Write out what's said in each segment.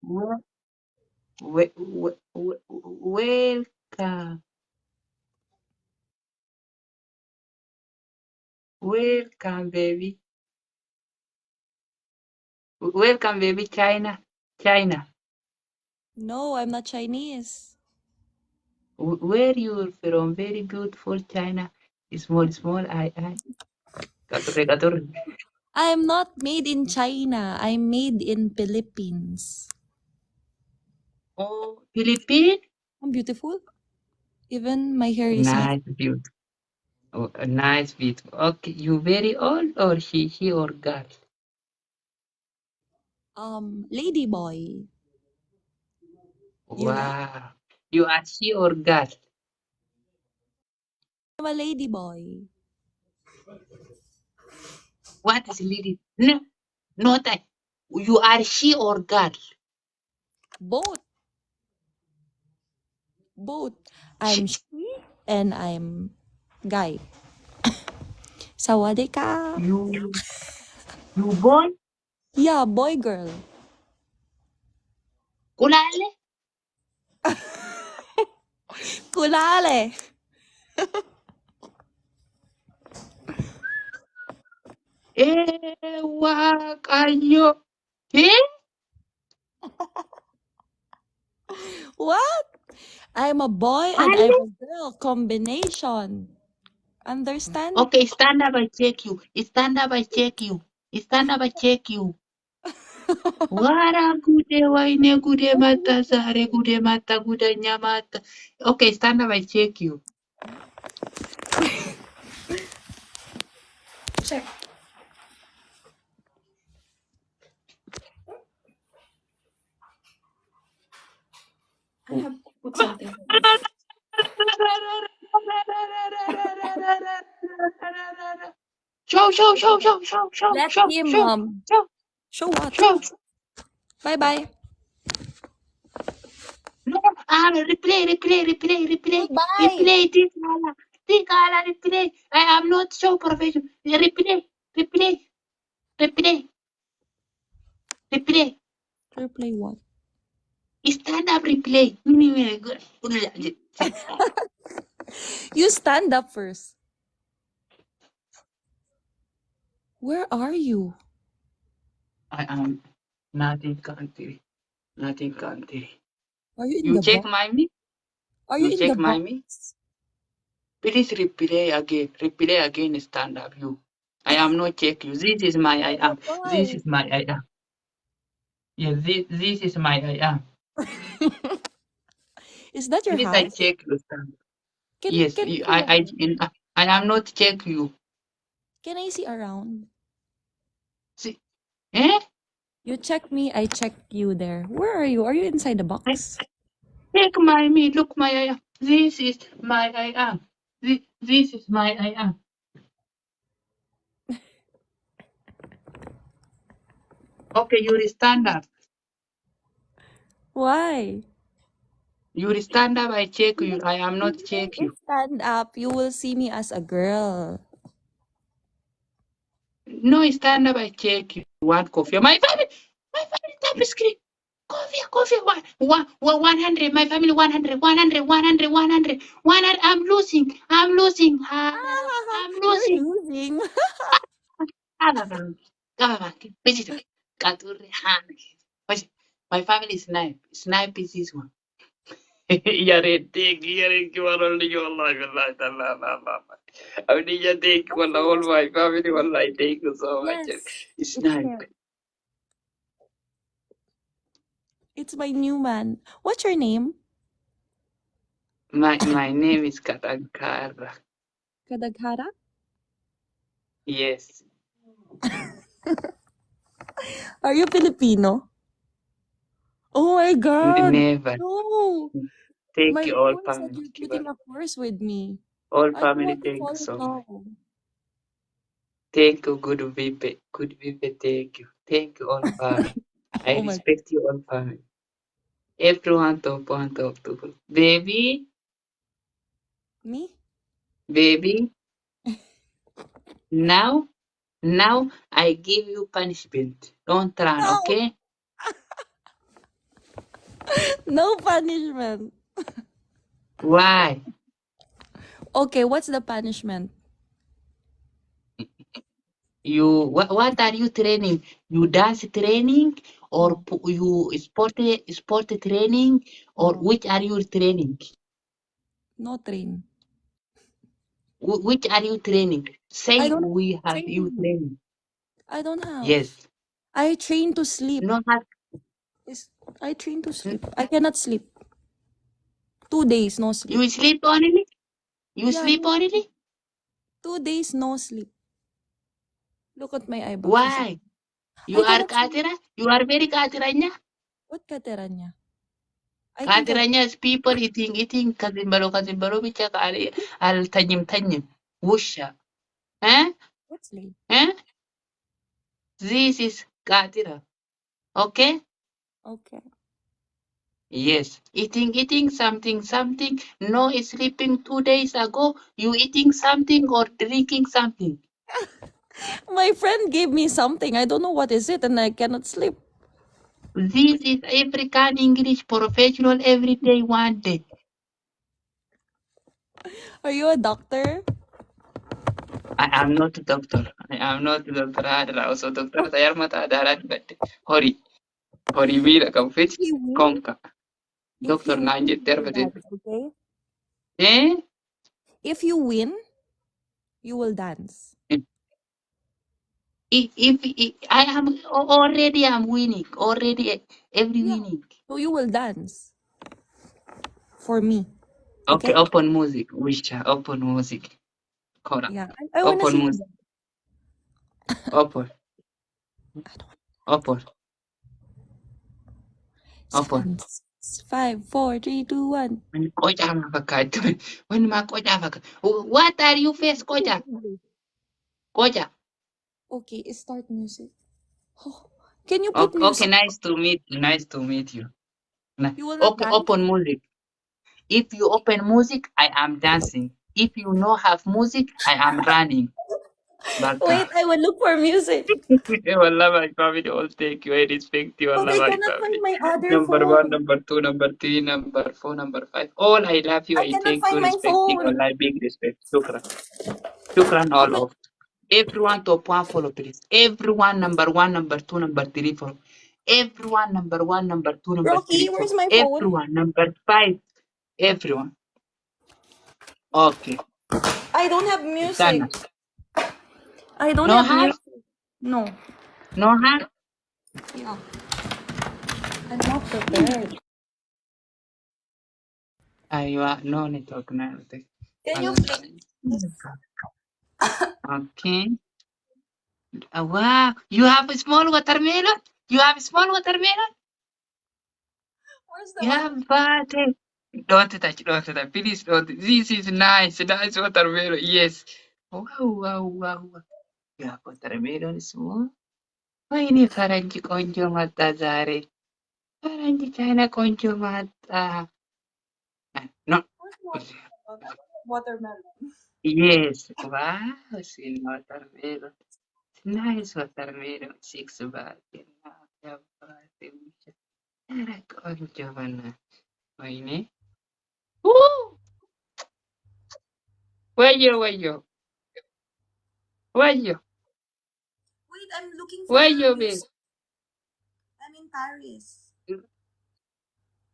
Wel- welcome, welcome, baby. Welcome, baby. China, China. No, I'm not Chinese. Where you from? Very beautiful China. Small, small. I. Kature, kature. I'm not made in China. I'm made in Philippines. Oh, Philippines. I'm beautiful. Even my hair is messy. Nice, beautiful. Oh, nice, beautiful. Okay, you very old or he or girl? Lady boy. You know? Wow. You are she or girl? I'm a lady boy. What is lady? No, not I. You are she or girl? Both. Both. I'm She, she and I'm guy. Sawadee-ka. you, you boy? Yeah, boy girl. Kulale? Kulale. Ewa kayo. Eh? What? I'm a boy and I'm Ale? a girl combination. Understand? Okay, stand up, I check you. Stand up, I check you. Stand up, I check you. Wara gude waine gude mata sare gude mata gude nyamata. Okay, stand up, I check you. Check. I have put something. Show, show, show, show, show, show, Let show, him show, show, show what? show. Bye bye. No, replay, replay, replay, replay, Goodbye. replay, Tigala, replay. I am not so professional. Replay, replay, replay, replay. Replay what? Stand up, replay. You stand up first. Where are you? I am nothing country, nothing country. Are you in You the check box? my me? Are you You in the check my me? box? Please replay again, stand up, you. I am not check you. This is my I am. This Why? is my I am. Yes, this is my I am. Is that your Please, I house? check you, stand. Can Yes, can I see around? I am not check you. Can I see around? See, eh? You check me, I check you there. Where are you? Are you inside the I box? check my me. Look my I am. This is my I am. This is my I am. Okay, you stand up. Why? You stand up. I check you. I am not Even check if you. stand up, you will see me as a girl. No, stand up. I check you. One coffee. My family tap screen. Coffee, coffee. 100. My family 100, 100, 100, 100, 100. I'm losing. I'm losing. I'm You're losing. losing. My family is snipe. Snipe is this one. Yare take one only your life. I mean, you take one Okay, all yes, my family. One I take you so much. yes. It's Snipe. there. It's my new man. What's your name? My name is Katankara. Kadaghara? Yes. Are you Filipino? Oh my God. Never. No. Thank My you all phone said family. you're quitting a course with me. All I don't family, want to thank you fall in so much. love. Thank you, good people. Good people, thank you. Thank you all family. I Oh my, respect you all family. Everyone top one top two. Baby, me? baby, now, now I give you punishment. Don't run, No. okay? No punishment. Why? Okay, what's the punishment? What are you training? You dance training or No, you sport training or no, which are you training? no train. Which are you training? I Say don't have we have you training. training. I don't have. Yes. I train to sleep. No have Is I train to sleep. I cannot sleep. 2 days no sleep. you sleep only? You Yeah, sleep no, only? 2 days no sleep. Look at my eyebrows. Why? You I are cannot sleep. katira? You are very katiranya? What kateranya? I think of Katiranya is people eating kazimbalo bicha kali al tanyim. Wusha. Eh? what's late? Eh? This is katira. Okay? Okay. Yes. Eating something. No sleeping 2 days ago. You eating something or drinking something. My friend gave me something. I don't know what is it, and I cannot sleep. This is African English professional every day, one day. Are you a doctor? I am not a doctor. I am not a doctor. Ada also doctor. Saya mata ada but hori bila kau If fetch you win, konka. if Doctor you win, nanjit you will terbatit. dance. Okay. Eh? If you win, you will dance. If I am already I'm winning. Already every Yeah. winning. So you will dance for me. Okay, Okay. open music. Wisha, open music. Kora. Yeah. I wanna Open see music. you. Open. I don't. Open. Open. 5, 4, 3, 2, 1. When koja mafakad. When ma koja mafakad. What are you face koja? Koja. Okay, start music. Oh, can you put Okay, okay, music? nice to meet you. Nice to meet you. You will not Okay, dance? open music. If you open music, I am dancing. If you no have music, I am running. Baka. Wait, I will look for music. Wallah, my family all take you. I respect you. But Wallah, I my cannot find family. my other Number one, phone. number two, number three, number four, number five. All I love you. I I cannot thank you. find my Respecting. phone. Wallah, big respect. Shukran. Shukran How all can of. Everyone top one follow, please. Everyone number one, number two, number three follow. Everyone number one, number two, number three Rocky, follow. where's my phone? Everyone number five. Everyone. Okay. I don't have music. Sana. I don't No have have? music. No. No have? Yeah. I'm not prepared. Aywa, no network na. Can you Allah. please? Okay. Wow. You have a small watermelon? You have a small watermelon? Where's the You one? have butter. Don't touch. Please don't. This is nice. Nice watermelon. Yes. Wow. You have watermelon small? Ini faranji konjo mata zare. Faranji China konjo mata. No. Where's the watermelon? I don't have watermelon. Yes. Wow. Sin watermelon. Nice watermelon. Six baht. Era konjo mana. Ini. Woo! Wayo. Wait, I'm looking for Wayo, babe. music. I'm in Paris.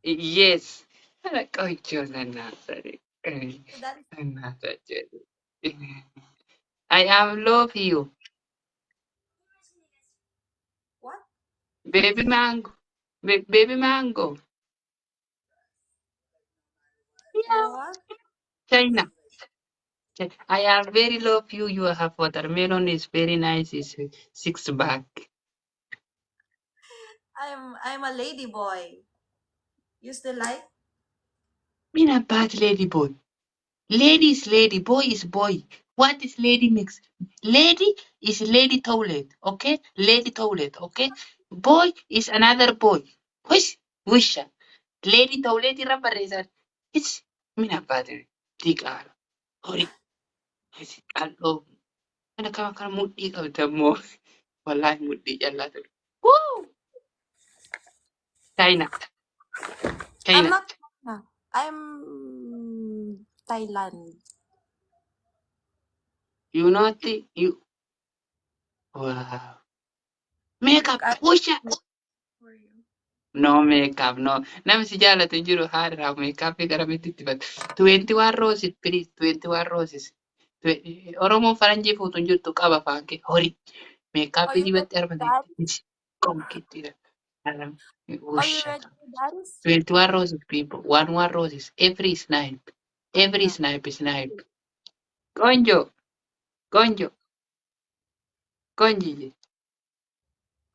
Yes. Era konjo na nasari. To dance. Nasa I am love you. What? Baby mango. Baby mango. Yeah. What? China. I am very love you. You have watermelon is very nice. It's six back. I'm a lady boy. You still like? Mean a bad lady boy. Lady is lady. Boy is boy. What is lady mix? Lady is lady toilet. Okay? Lady toilet. Okay? Boy is another boy. Wish. Lady toilet represent. It's mean a bad. Dig out. Hurry. Hello. Ano ka mudi ka mo. Wallahi mudi jalla tu. Woo! China. I'm China. not China. I'm Thailand. You not you. Wow. Makeup. Look, I Usha. for you. No makeup. No. Nam si jala tunjuro hara makeup gara mititti bat. 21 roses please. 21 roses. Oromo faranji fu tunjurtu qaba faanke hori. Makeup Are you di ready bat to armadi. dance? Kom kitira. Alam. Are you Usha. ready to dance? 21 roses people. One roses. Every snipe. Every Yeah. snipe. Konjo. Konjo. Konji.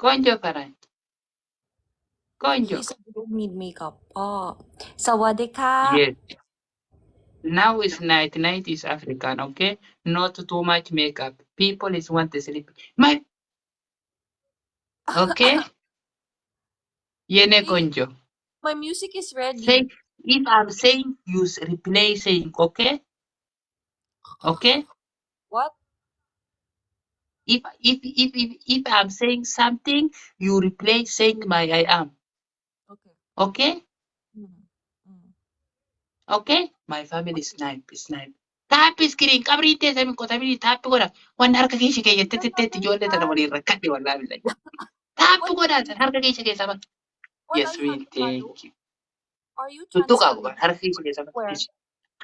Konjo faran. He Konjo. said you don't need makeup. Oh. Sawadee Yes. Now is night. Night is African, okay? Not too much makeup. People is want to sleep. My okay? Yene Hey, konjo. my music is ready. Say if I'm saying use replay saying, okay? Okay? What? If I'm saying something, you replay saying my I am. Okay. Okay? Mm. Mm. Okay? My family snipe. Tap screen kabrite sa min ko tabi tap ko na. Wan harka kishi kay You can tete jolle ta understand. wali rakati wala billahi. Tap What ko na harka kishi kay sama. what are Yes, you we Tagalog? thank you. Are you Tutu ka ba? transferring? Harka kishi kay sama. Where? Kishi.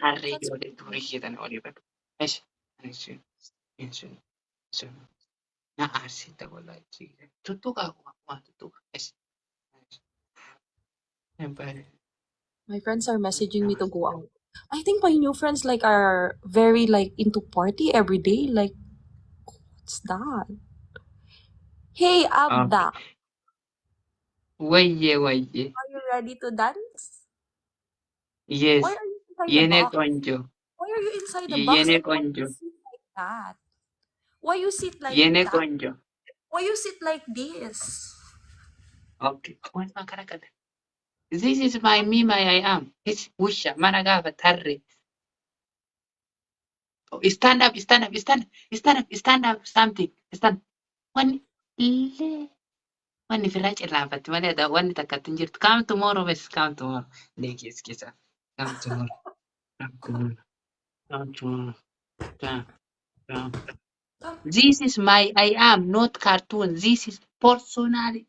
Arre Transfer jolle me. turi kita na wali ba. Yes. Yes. Yes. Na asita wala. Sige. Tutu ka ba? Tutu. Yes. Empire. My friends are messaging me to go out. I think my new friends like are very like into party every day. Like, what's that? Hey Okay. Abda, Waye. are you ready to dance? Why Yes. are you inside the Yene box? konjo. Why are you inside the box Yene and why you konjo. sit like that? Why you sit like Yene that? konjo. Why you sit like this? Okay. Wan makarakat. This is my me, my I am. It's Usha, Managawa, Tarri. Oh, stand up, something. Stand. One, one if you like a laugh at one, the one that can come tomorrow, come tomorrow. Lekis, kisa. Come tomorrow, come tomorrow, come tomorrow, come, come. Come, This is my I am, not cartoon. This is porcelain.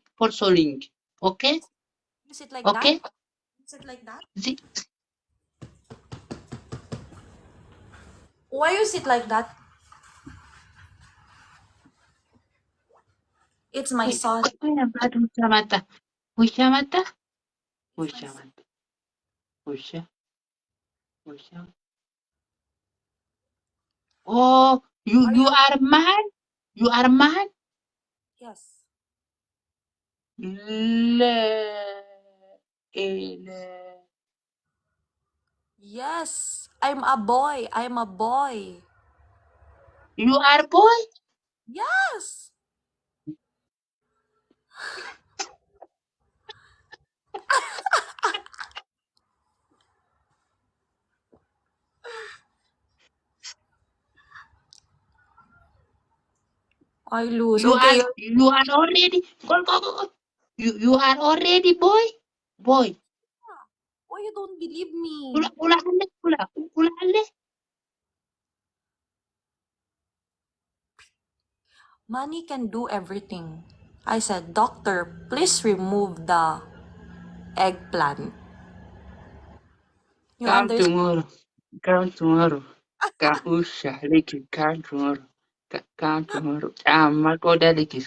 Okay? you sit like that? Okay? You sit like that? This, Why you sit like that? It's my wait, son. wait about Ushamata. Ushamata? It's my son. Ushamata. Usha. Oh, Are you you? are man? You are man? Yes. Le, Yes. I'm a boy. I'm a boy. You are boy? Yes. I lose. Okay. You are already go. You are already boy? Boy. Why you don't believe Ula me? ula ale, ula ale. Money can do everything. I said, Doctor, please remove the eggplant. You Come understand? tomorrow. Come tomorrow. Come usha, leki, come tomorrow. Come tomorrow. Ah, makoda leki